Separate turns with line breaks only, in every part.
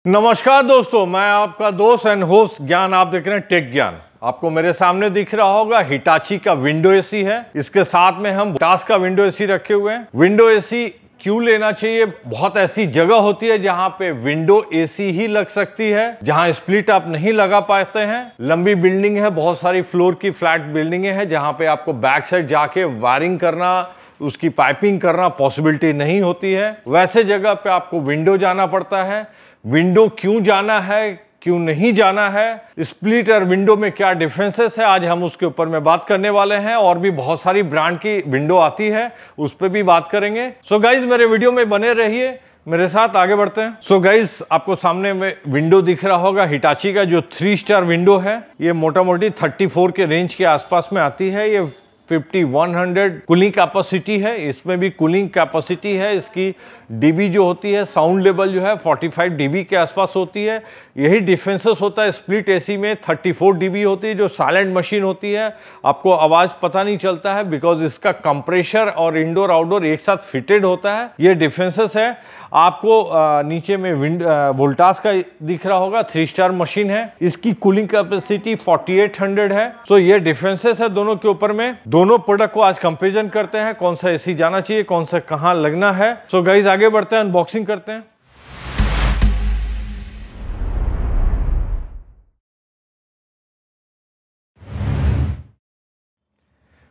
नमस्कार दोस्तों, मैं आपका दोस्त एंड होस्ट ज्ञान। आप देख रहे हैं टेक ज्ञान। आपको मेरे सामने दिख रहा होगा हिटाची का विंडो एसी है। इसके साथ में हम वोल्टास का विंडो एसी रखे हुए हैं। विंडो एसी क्यों लेना चाहिए? बहुत ऐसी जगह होती है जहां पे विंडो एसी ही लग सकती है, जहां स्प्लिट आप नहीं लगा पाते हैं। लंबी बिल्डिंग है, बहुत सारी फ्लोर की फ्लैट बिल्डिंगें हैं जहां पे आपको बैक साइड जाके वायरिंग करना, उसकी पाइपिंग करना पॉसिबिलिटी नहीं होती है। वैसे जगह पे आपको विंडो जाना पड़ता है। विंडो क्यों जाना है, क्यों नहीं जाना है, स्प्लिट और विंडो में क्या डिफरेंसेस है, आज हम उसके ऊपर में बात करने वाले हैं। और भी बहुत सारी ब्रांड की विंडो आती है, उस पर भी बात करेंगे। सो गाइज मेरे वीडियो में बने रहिए, मेरे साथ आगे बढ़ते हैं। सो गाइज आपको सामने में विंडो दिख रहा होगा हिटाची का जो 3 स्टार विंडो है। ये मोटा मोटी 34 के रेंज के आसपास में आती है। ये 5100 कूलिंग कैपेसिटी है, इसमें भी कूलिंग कैपेसिटी है। इसकी डीबी जो होती है, साउंड लेवल जो है 45 डीबी के आसपास होती है। यही डिफरेंसेस होता है। स्प्लिट एसी में 34 डीबी होती है, जो साइलेंट मशीन होती है। आपको आवाज पता नहीं चलता है बिकॉज इसका कंप्रेशर और इंडोर आउटडोर एक साथ फिटेड होता है। ये डिफरेंसेस है। आपको नीचे में वोल्टास का दिख रहा होगा, 3 स्टार मशीन है। इसकी कूलिंग कैपेसिटी 4800 है। सो ये डिफरेंसेस है दोनों के ऊपर में। दोनों प्रोडक्ट को आज कंपेरिजन करते हैं, कौन सा एसी जाना चाहिए, कौन सा कहां लगना है। सो गाइज आगे बढ़ते हैं, अनबॉक्सिंग करते हैं।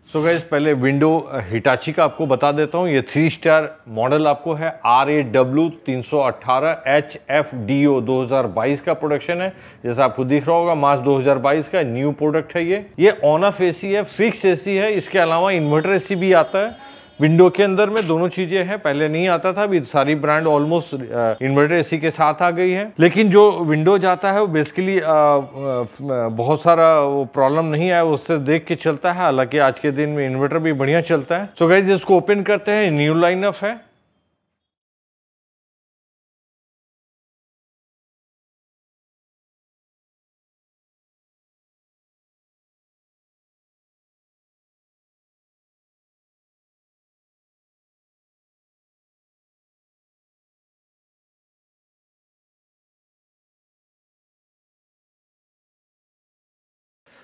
सो गाइज पहले विंडो हिटाची का आपको बता देता हूँ। ये 3 स्टार मॉडल आपको है। RAW318HFDO 2022 का प्रोडक्शन है। जैसा आपको दिख रहा होगा, मार्च 2022 का न्यू प्रोडक्ट है। ये ऑन ऑफ एसी है, फिक्स एसी है। इसके अलावा इन्वर्टर एसी भी आता है विंडो के अंदर में। दोनों चीजें हैं, पहले नहीं आता था। अभी सारी ब्रांड ऑलमोस्ट इन्वर्टर एसी के साथ आ गई है। लेकिन जो विंडो जाता है वो बेसिकली बहुत सारा वो प्रॉब्लम नहीं आया, उससे देख के चलता है। हालांकि आज के दिन में इन्वर्टर भी बढ़िया चलता है। सो गाइस इसको ओपन करते हैं। न्यू लाइनअप है।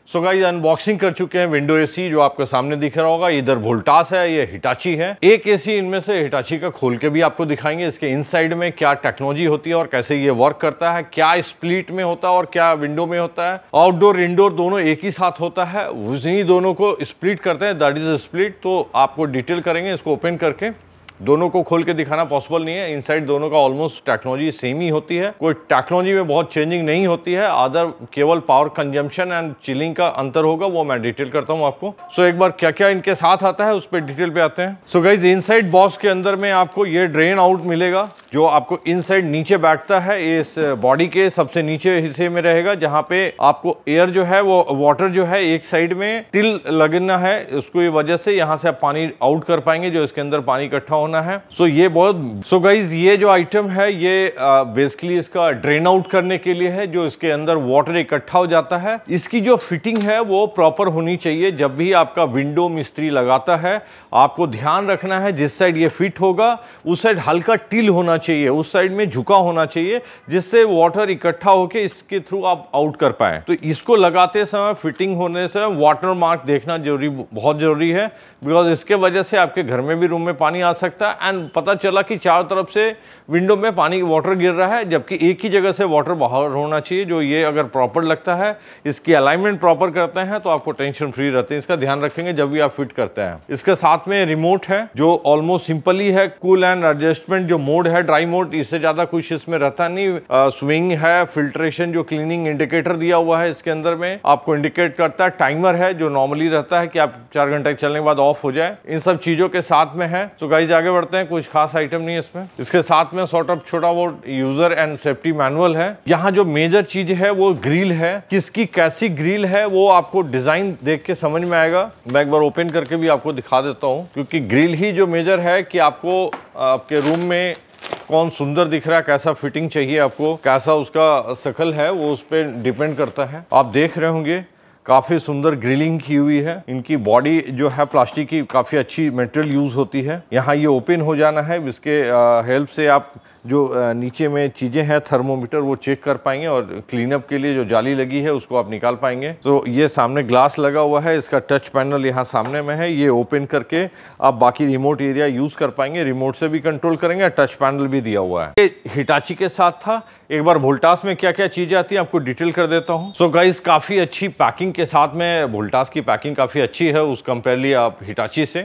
सो गाइस अनबॉक्सिंग कर चुके हैं विंडो एसी। जो आपके सामने दिख रहा होगा, इधर वोल्टास है, ये हिटाची है। एक एसी इनमें से हिटाची का खोल के भी आपको दिखाएंगे, इसके इनसाइड में क्या टेक्नोलॉजी होती है और कैसे ये वर्क करता है, क्या स्प्लिट में होता है और क्या विंडो में होता है। आउटडोर इंडोर दोनों एक ही साथ होता है, उसी दोनों को स्प्लिट करते हैं, दैट इज स्प्लिट। तो आपको डिटेल करेंगे इसको ओपन करके। दोनों को खोल के दिखाना पॉसिबल नहीं है। इनसाइड दोनों का ऑलमोस्ट टेक्नोलॉजी सेम ही होती है, कोई टेक्नोलॉजी में बहुत चेंजिंग नहीं होती है। अदर केवल पावर कंजम्पशन एंड चिलिंग का अंतर होगा, वो मैं डिटेल करता हूं आपको। सो एक बार क्या क्या इनके साथ आता है उस पर डिटेल पे आते हैं। सो गाइज इनसाइड बॉक्स के अंदर में आपको ये ड्रेन आउट मिलेगा, जो आपको इनसाइड नीचे बैठता है। इस बॉडी के सबसे नीचे हिस्से में रहेगा, जहां पे आपको एयर जो है वो वाटर जो है एक साइड में टिल लगना है। उसको वजह से यहाँ से आप पानी आउट कर पाएंगे, जो इसके अंदर पानी इकट्ठा होना है। सो गाइज ये जो आइटम है ये बेसिकली इसका ड्रेन आउट करने के लिए है, जो इसके अंदर वाटर इकट्ठा हो जाता है। इसकी जो फिटिंग है वो प्रॉपर होनी चाहिए। जब भी आपका विंडो मिस्त्री लगाता है, आपको ध्यान रखना है जिस साइड ये फिट होगा उस साइड हल्का टिल होना चाहिए, उस साइड में झुका होना चाहिए, जिससे वाटर इकट्ठा होकर इसके थ्रू आप आउट कर पाए। तो इसको लगाते समय, फिटिंग होने से वाटर मार्क देखना बहुत जरूरी है, बिकॉज इसके वजह से आपके घर में भी रूम में पानी आ सकता है। एंड पता चला कि चारों तरफ से विंडो में पानी वाटर गिर रहा है, जबकि एक ही जगह से वाटर बाहर होना चाहिए। जो ये अगर प्रॉपर लगता है, इसकी अलाइनमेंट प्रॉपर करते हैं, तो आपको टेंशन फ्री रहते हैं। इसका ध्यान रखेंगे जब भी आप फिट करते हैं। इसके साथ में रिमोट है, जो ऑलमोस्ट सिंपल ही है। कूल एंड एडजस्टमेंट जो मोड है, ड्राई मोड, इससे ज्यादा कुछ इसमें रहता नहीं। स्विंग है, फिल्ट्रेशन जो क्लीनिंग इंडिकेटर दिया हुआ है इसके अंदर में आपको इंडिकेट करता है। टाइमर है जो नॉर्मली रहता है कि आप 4 घंटे चलने के बाद ऑफ हो जाए। इन सब चीजों के साथ में है। सो गाइस आगे बढ़ते हैं। कुछ खास आइटम नहीं है इसमें। इसके साथ में सॉर्ट ऑफ छोटा वो यूजर एंड सेफ्टी मैनुअल है। यहाँ जो मेजर चीज है वो ग्रिल है। किसकी कैसी ग्रिल है वो आपको डिजाइन देख के समझ में आएगा। मैं एक बार ओपन करके भी आपको दिखा देता हूँ, क्योंकि ग्रिल ही जो मेजर है कि आपको आपके रूम में कौन सुंदर दिख रहा है, कैसा फिटिंग चाहिए आपको, कैसा उसका शकल है, वो उस पर डिपेंड करता है। आप देख रहे होंगे काफ़ी सुंदर ग्रिलिंग की हुई है। इनकी बॉडी जो है प्लास्टिक की काफ़ी अच्छी मटेरियल यूज़ होती है। यहाँ ये ओपन हो जाना है, इसके हेल्प से आप जो नीचे में चीज़ें हैं थर्मोमीटर वो चेक कर पाएंगे और क्लीनअप के लिए जो जाली लगी है उसको आप निकाल पाएंगे। तो ये सामने ग्लास लगा हुआ है, इसका टच पैनल यहाँ सामने में है, ये ओपन करके आप बाकी रिमोट एरिया यूज़ कर पाएंगे, रिमोट से भी कंट्रोल करेंगे, टच पैनल भी दिया हुआ है। ये हिटाची के साथ था। एक बार वोल्टास में क्या क्या चीज़ें आती हैं आपको डिटेल कर देता हूँ। सो गाइस काफ़ी अच्छी पैकिंग के साथ में वोल्टास की पैकिंग काफ़ी अच्छी है उस कंपेयरली आप हिटाची से।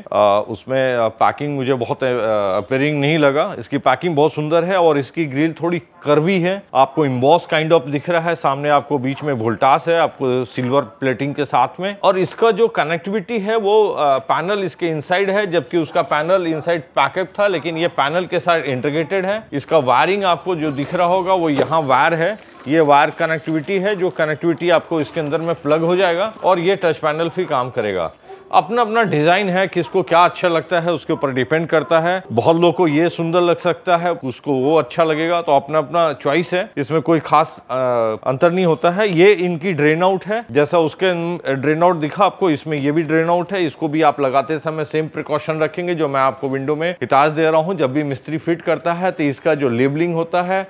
उसमें पैकिंग मुझे बहुत अपेयरिंग नहीं लगा, इसकी पैकिंग बहुत सुंदर है और इसकी ग्रिल थोड़ी कर्वी है, आपको इम्बॉस काइंड ऑफ दिख रहा है। सामने आपको बीच में वोल्टास है, आपको सिल्वर प्लेटिंग के साथ में, और इसका जो कनेक्टिविटी है वो पैनल इसके इनसाइड है, जबकि उसका पैनल इनसाइड पैकअप था, लेकिन ये पैनल के साथ इंटीग्रेटेड है। इसका वायरिंग आपको जो दिख रहा होगा वो यहाँ वायर है, ये वायर कनेक्टिविटी है, जो कनेक्टिविटी आपको इसके अंदर में प्लग हो जाएगा और ये टच पैनल भी काम करेगा। अपना अपना डिज़ाइन है, किसको क्या अच्छा लगता है उसके ऊपर डिपेंड करता है। बहुत लोगों को ये सुंदर लग सकता है, उसको वो अच्छा लगेगा, तो अपना अपना चॉइस है, इसमें कोई खास अंतर नहीं होता है। ये इनकी ड्रेन आउट है, जैसा उसके ड्रेन आउट दिखा आपको, इसमें ये भी ड्रेन आउट है। इसको भी आप लगाते समय सेम प्रिकॉशन रखेंगे जो मैं आपको विंडो में हिताज दे रहा हूँ। जब भी मिस्त्री फिट करता है तो इसका जो लेबलिंग होता है,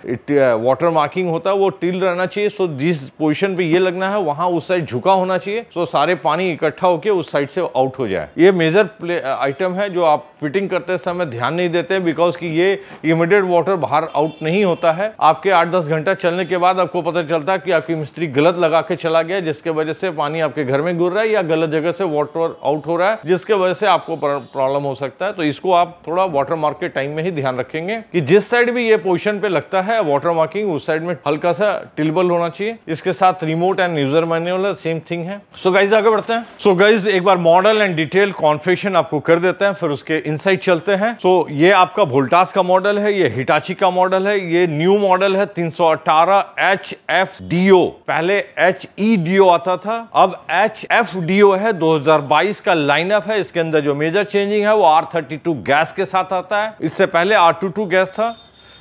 वाटर मार्किंग होता है, वो टिल रहना चाहिए। सो जिस पोजिशन पे ये लगना है वहां उस साइड झुका होना चाहिए, सो सारे पानी इकट्ठा होकर उस साइड से आउट हो जाए। ये मेजर आइटम है जो आप फिटिंग करते समय ध्यान नहीं देते, बिकॉज कि ये इमीडिएट वाटर बाहर आउट नहीं होता है। आपके 8-10 घंटा चलने के बाद आपको पता चलता है कि आपकी मिस्त्री गलत लगा के चला गया, जिसके वजह से पानी आपके घर में गिर रहा है या गलत जगह से वाटर आउट हो रहा है, जिसके वजह से आपको प्रॉब्लम हो सकता है। तो इसको आप थोड़ा वाटर मार्क के टाइम में ही ध्यान रखेंगे कि जिस साइड भी ये पोजिशन पे लगता है वाटर मार्किंग, उस साइड में हल्का सा टिल्बल होना चाहिए। इसके साथ remote and user manual same thing है। सो गाइज आगे बढ़ते हैं। सो गाइज एक बार मॉडल एंड डिटेल कॉन्फ़िगरेशन आपको कर देते हैं, फिर उसके इनसाइड चलते हैं। सो ये आपका वोल्टास का मॉडल है, ये हिटाची का मॉडल है, ये न्यू मॉडल है 318 HFDO। पहले HEDO आता था, अब HFDO है। 2022 का लाइनअप है। इसके अंदर जो मेजर चेंजिंग है वो R32 गैस के साथ आता है। इससे पहले R22 गैस था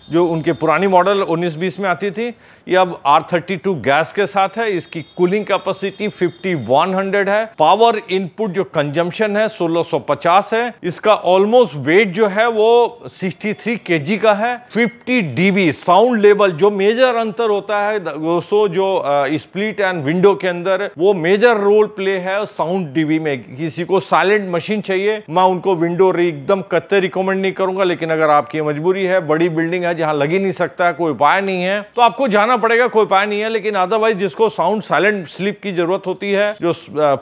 जो उनके पुरानी मॉडल 19-20 में आती थी, ये अब R32 गैस के साथ है। इसकी कूलिंग कैपेसिटी 5100 है। पावर इनपुट जो कंजम्पशन है 1650 है। इसका ऑलमोस्ट वेट जो है वो 63 kg का है। 50 dB साउंड लेवल, जो मेजर अंतर होता है दोस्तों जो स्प्लिट एंड विंडो के अंदर, वो मेजर रोल प्ले है साउंड डीबी में। किसी को साइलेंट मशीन चाहिए, मैं उनको विंडो एकदम कत्ते रिकमेंड नहीं करूंगा, लेकिन अगर आपकी मजबूरी है, बड़ी बिल्डिंग है जहां लग ही नहीं सकता, कोई उपाय नहीं है, तो आपको जाना पड़ेगा, कोई उपाय नहीं है। लेकिन अदरवाइज जिसको साउंड साइलेंट स्लीप की जरूरत होती है, जो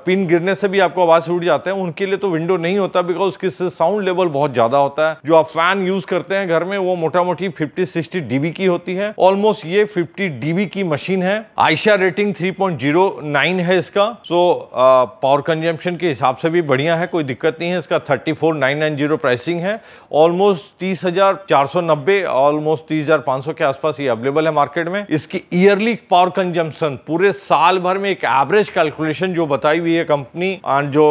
पिन गिरने से भी आपको आवाज उड़ जाते हैं, उनके लिए तो विंडो नहीं होता, बिकॉज उसकी साउंड लेवल बहुत ज्यादा होता है। जो आप फैन यूज करते हैं घर में, वो मोटा मोटी 50-60 dB की होती है। ऑलमोस्ट ये 50 dB की मशीन है। आयशा रेटिंग 3.09 है इसका। सो पावर कंजम्पशन के हिसाब से भी बढ़िया है, कोई दिक्कत नहीं है। इसका 34,990 प्राइसिंग है। ऑलमोस्ट 30,490, ऑलमोस्ट 30,500 के आसपास ये अवेलेबल है मार्केट में। इसकी ईयरली पावर कंजम्पशन पूरे साल भर में एक एवरेज कैलकुलेशन जो बताई हुई है कंपनी और जो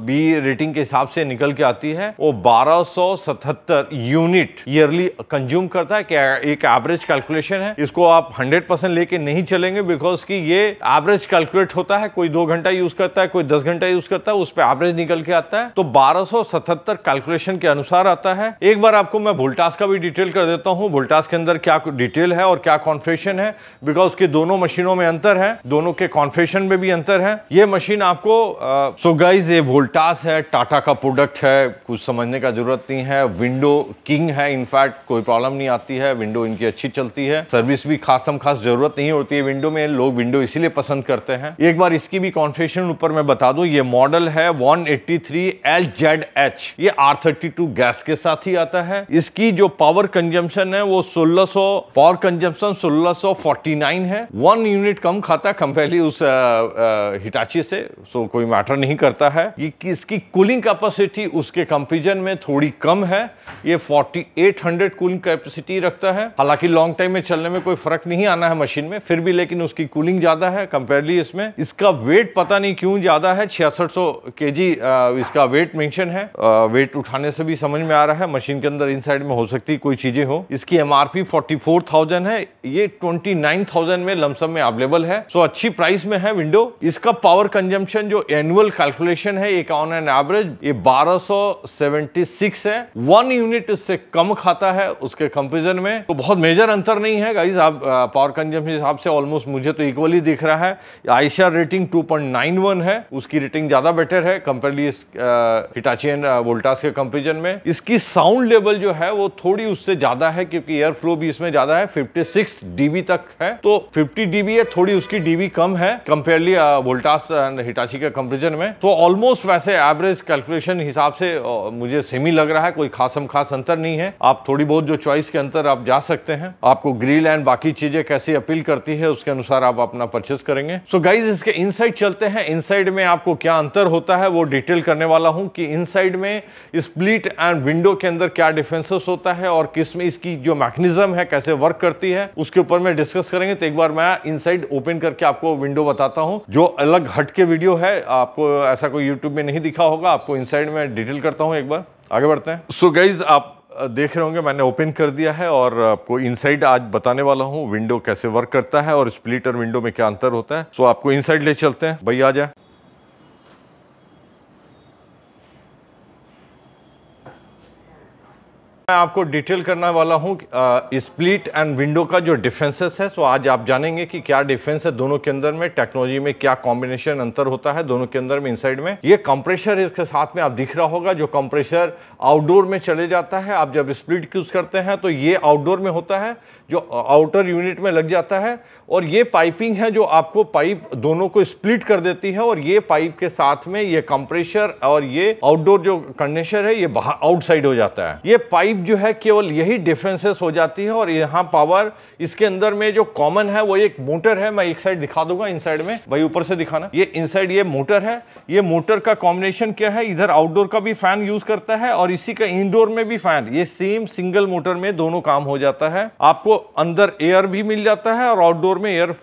बी रेटिंग के हिसाब से निकल के आती है, वो 1277 यूनिट ईयरली कंज्यूम करता है। क्या एक एवरेज कैलकुलेशन है, इसको आप 100% लेके नहीं चलेंगे, बिकॉज कि ये एवरेज कैलकुलेट होता है। कोई 2 घंटा यूज करता है, कोई 10 घंटा यूज करता है, उस पर एवरेज निकल के आता है। तो 1277 कैलकुलेशन के अनुसार आता है। एक बार आपको मैं वोल्टास का भी डिटेल कर देता हूं, वोल्टास के अंदर क्या डिटेल है और क्या कॉन्फ़िगरेशन है, बिकॉज कि दोनों मशीनों में अंतर है, दोनों के कॉन्फ़िगरेशन में भी अंतर है। ये मशीन आपको सो गाइस ये वोल्टास है, टाटा का प्रोडक्ट है, कुछ समझने का जरूरत नहीं है। विंडो किंग है, इनफैक्ट कोई प्रॉब्लम नहीं आती है, विंडो इनकी अच्छी चलती है। सर्विस भी खास जरूरत नहीं होती है विंडो में, लोग विंडो इसीलिए पसंद करते हैं। एक बार इसकी भी कॉन्फ़िगरेशन ऊपर मैं बता दूं, ये मॉडल है 183 LZH, ये R32 गैस के साथ ही आता है। इसकी जो पावर कंजम्पशन है वो 1600, पावर कंजम्पशन 1649 है। 1 यूनिट कम खाता है कंपेयरली उस हिटाची से, सो कोई मैटर नहीं करता है। ये इसकी कूलिंग कैपेसिटी उसके कंपैरिजन में थोड़ी कम है, ये 4800 कूलिंग कैपेसिटी रखता है। हालांकि लॉन्ग टाइम में चलने में कोई फर्क नहीं आना है मशीन में, फिर भी लेकिन उसकी कूलिंग ज्यादा है कंपेयरली इसमें। इसका वेट पता नहीं क्यों ज्यादा है, 6600 kg इसका वेट मेंशन है। वेट उठाने से भी समझ में आ रहा है मशीन के अंदर इनसाइड में हो सकती कोई चीजें हो। इसकी MRP 44,000 है, ये 29,000 में लमसम में अवेलेबल है। सो अच्छी प्राइस में है विंडो। इसका पावर कंजम्पशन जो एनुअल कैलकुलेशन है एक ऑन एन एवरेज ये 1276 है। 1 यूनिट इससे कम खाता है उसके कंपेरिजन में, तो बहुत मेजर अंतर नहीं है गाइस। आप पावर कंजम्पशन हिसाब से ऑलमोस्ट मुझे तो इक्वली दिख रहा है। आयशा रेटिंग 2.91 है, उसकी रेटिंग ज्यादा बेटर है कंपेयरली हिटाची एंड वोल्टास के कंपेरिजन में। इसकी साउंड लेवल जो है वो थोड़ी उससे ज्यादा है क्योंकि एयर फ्लो भी इसमें ज्यादा है, 56 dB तक है, तो 50 dB है, थोड़ी उसकी dB कम है कंपेयरली वोल्टास एंड हिटाची के कंपेरिजन में। तो ऑलमोस्ट वैसे एवरेज कैलकुलेशन हिसाब से मुझे सेमी लग रहा है, कोई खास अंतर नहीं है। आप थोड़ी बहुत जो चॉइस के अंतर आप जा सकते हैं, आपको ग्रिल एंड बाकी चीजें कैसी अपील करती है उसके अनुसार आप अपना परचेस करेंगे। सो गाइज इसके इनसाइड चलते हैं। इनसाइड में आपको क्या अंतर होता है वो डिटेल करने वाला हूं कि इनसाइड में स्प्लिट एंड विंडो के अंदर क्या डिफरेंसेस होता है और किस में इसकी जो मैकेनिज्म है कैसे वर्क करती है उसके ऊपर में डिस्कस करेंगे। तो एक बार मैं इनसाइड ओपन करके आपको विंडो बताता हूं, जो अलग हट के वीडियो है, आपको ऐसा कोई यूट्यूब में नहीं दिखा होगा, आपको इनसाइड में डिटेल करता हूं। एक बार आगे बढ़ते हैं। सो गाइज आप देख रहे होंगे मैंने ओपन कर दिया है और आपको इनसाइड आज बताने वाला हूं विंडो कैसे वर्क करता है और स्प्लिट और विंडो में क्या अंतर होता है। सो आपको इनसाइड ले चलते हैं। भैया आ जाए। मैं आपको डिटेल करने वाला हूं स्प्लिट एंड विंडो का जो डिफरेंसेस है। सो आज आप जानेंगे कि क्या डिफरेंस है दोनों के अंदर में, टेक्नोलॉजी में क्या कॉम्बिनेशन अंतर होता है दोनों के अंदर में। इनसाइड में ये कंप्रेसर इसके साथ में आप दिख रहा होगा, जो कंप्रेसर आउटडोर में चले जाता है। आप जब स्प्लिट यूज करते हैं तो ये आउटडोर में होता है, जो आउटर यूनिट में लग जाता है, और ये पाइपिंग है जो आपको पाइप दोनों को स्प्लिट कर देती है, और ये पाइप के साथ में ये कंप्रेसर और ये आउटडोर जो कंडेंसर है ये बाहर आउटसाइड हो जाता है। ये पाइप जो है केवल यही डिफरेंसेस हो जाती है। और यहाँ पावर इसके अंदर में जो कॉमन है वो एक मोटर है, मैं एक साइड दिखा दूंगा इनसाइड में, भाई ऊपर से दिखाना। ये इनसाइड ये मोटर है, ये मोटर का कॉम्बिनेशन क्या है, इधर आउटडोर का भी फैन यूज करता है और इसी का इंडोर में भी फैन, ये सेम सिंगल मोटर में दोनों काम हो जाता है। आपको अंदर एयर भी मिल जाता है और आउटडोर में एयर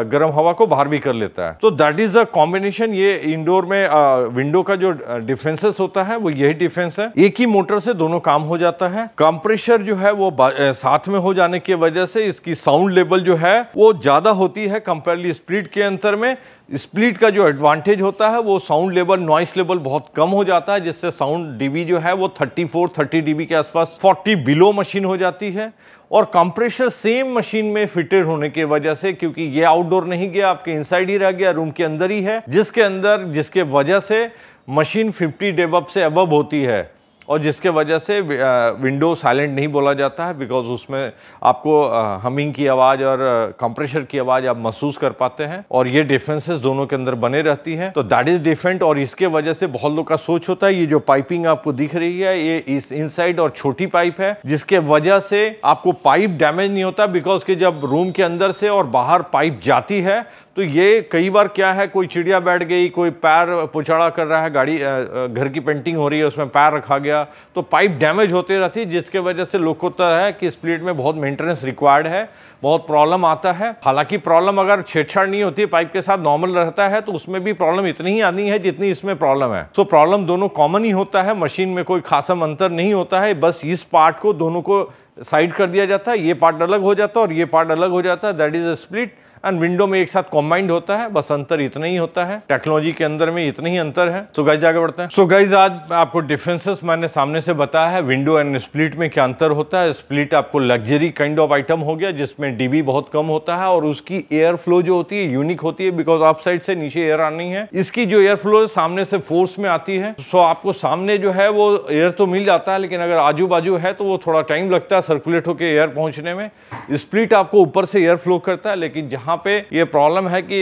गर्म हवा को बाहर भी कर लेता है। तो दैट इज अ कॉम्बिनेशन। ये इंडोर में विंडो का जो डिफरेंसेस होता है वो यही डिफरेंस है, एक ही मोटर से दोनों काम हो जाता है। कंप्रेसर जो है वो साथ में हो जाने की वजह से इसकी साउंड लेवल जो है वो ज्यादा होती है कंपेयरली स्प्लिट के अंतर में। स्प्लिट का जो एडवांटेज होता है वो साउंड लेवल, नॉइस लेवल बहुत कम हो जाता है, जिससे साउंड डीबी जो है वो 30 डीबी के आसपास 40 बिलो मशीन हो जाती है। और कंप्रेसर सेम मशीन में फिटेड होने की वजह से, क्योंकि ये आउटडोर नहीं गया, आपके इनसाइड ही रह गया, रूम के अंदर ही है, जिसके वजह से मशीन 50 डेबअप से अबव होती है और जिसके वजह से विंडो साइलेंट नहीं बोला जाता है, बिकॉज उसमें आपको हमिंग की आवाज़ और कंप्रेसर की आवाज़ आप महसूस कर पाते हैं, और ये डिफरेंसेस दोनों के अंदर बने रहती हैं। तो दैट इज डिफरेंट। और इसके वजह से बहुत लोग का सोच होता है, ये जो पाइपिंग आपको दिख रही है ये इस इनसाइड और छोटी पाइप है, जिसके वजह से आपको पाइप डैमेज नहीं होता, बिकॉज कि जब रूम के अंदर से और बाहर पाइप जाती है तो ये कई बार क्या है, कोई चिड़िया बैठ गई, कोई पैर पुछाड़ा कर रहा है, गाड़ी घर की पेंटिंग हो रही है उसमें पैर रखा गया, तो पाइप डैमेज होती रहती है, जिसके वजह से लोग को होता है कि स्प्लिट में बहुत मेंटेनेंस रिक्वायर्ड है, बहुत प्रॉब्लम आता है। हालांकि प्रॉब्लम अगर छेड़छाड़ नहीं होती है, पाइप के साथ नॉर्मल रहता है, तो उसमें भी प्रॉब्लम इतनी ही आनी है जितनी इसमें प्रॉब्लम है। सो प्रॉब्लम दोनों कॉमन ही होता है, मशीन में कोई खासा अंतर नहीं होता है, बस इस पार्ट को दोनों को साइड कर दिया जाता है, ये पार्ट अलग हो जाता है और ये पार्ट अलग हो जाता है, that is a split. And window में एक साथ कॉम्बाइंड होता है, बस अंतर इतना ही होता है, टेक्नोलॉजी के अंदर में इतना ही अंतर है। सो गाइज आगे बढ़ते हैं। सो गाइज आज आपको डिफरेंसेस मैंने सामने से बताया है, विंडो एंड स्प्लिट में क्या अंतर होता है। स्प्लिट आपको लग्जरी काइंड ऑफ आइटम हो गया, जिसमें डीबी बहुत कम होता है और उसकी एयर फ्लो जो होती है यूनिक होती है, बिकॉज आप साइड से नीचे एयर आनी है, इसकी जो एयर फ्लो सामने से फोर्स में आती है। सो आपको सामने जो है वो एयर तो मिल जाता है, लेकिन अगर आजू बाजू है तो वो थोड़ा टाइम लगता है सर्कुलेट होकर एयर पहुंचने में। स्प्लिट आपको ऊपर से एयर फ्लो करता है, लेकिन जहां पे ये प्रॉब्लम है कि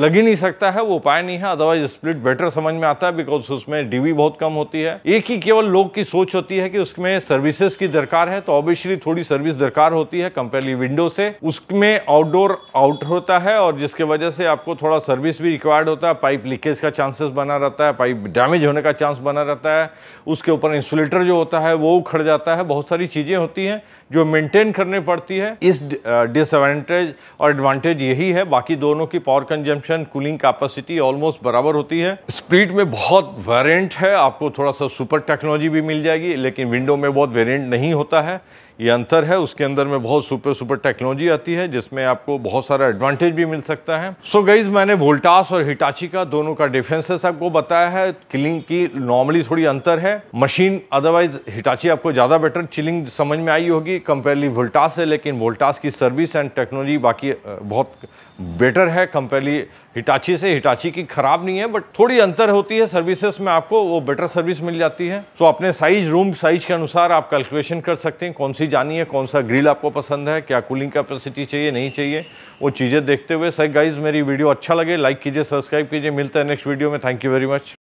लग ही नहीं सकता है, वो उपाय नहीं है, अदरवाइज स्प्लिट बेटर समझ में आता है, बिकॉज उसमें डीबी बहुत कम होती है। एक ही केवल लोग की सोच होती है कि उसमें सर्विसेज की दरकार है, तो ऑब्वियसली थोड़ी सर्विस दरकार होती है कंपेयरली विंडो से। उसमें आउटडोर आउट होता है और जिसके वजह से आपको थोड़ा सर्विस भी रिक्वायर्ड होता है, पाइप लीकेज का चांसेस बना रहता है, पाइप डैमेज होने का चांस बना रहता है, उसके ऊपर इंसुलेटर जो होता है वो उखड़ जाता है, बहुत सारी चीजें होती हैं जो मेंटेन करनी पड़ती है। इस डिसएडवांटेज और एडवांटेज यही है, बाकी दोनों की power consumption, cooling capacity almost बराबर होती है। स्प्लिट में बहुत वेरिएंट है, आपको थोड़ा सा सुपर टेक्नोलॉजी भी मिल जाएगी, लेकिन विंडो में बहुत वेरिएंट नहीं होता है, ये अंतर है। उसके अंदर में बहुत सुपर टेक्नोलॉजी आती है जिसमें आपको बहुत सारा एडवांटेज भी मिल सकता है। सो गाइज, मैंने वोल्टास और हिटाची का दोनों का डिफरेंसेस आपको बताया है। चिलिंग की नॉर्मली थोड़ी अंतर है मशीन, अदरवाइज हिटाची आपको ज़्यादा बेटर चिलिंग समझ में आई होगी कंपेयरली वोल्टास से, लेकिन वोल्टास की सर्विस एंड टेक्नोलॉजी बाकी बहुत बेटर है कंपेयरली हिटाची से। हिटाची की खराब नहीं है, बट थोड़ी अंतर होती है सर्विसेज में, आपको वो बेटर सर्विस मिल जाती है। तो अपने साइज, रूम साइज के अनुसार आप कैलकुलेशन कर सकते हैं कौन सी जानी है, कौन सा ग्रिल आपको पसंद है, क्या कूलिंग कैपेसिटी चाहिए, नहीं चाहिए, वो चीज़ें देखते हुए। सही गाइज, मेरी वीडियो अच्छा लगे लाइक कीजिए, सब्सक्राइब कीजिए। मिलता है नेक्स्ट वीडियो में। Thank you very much.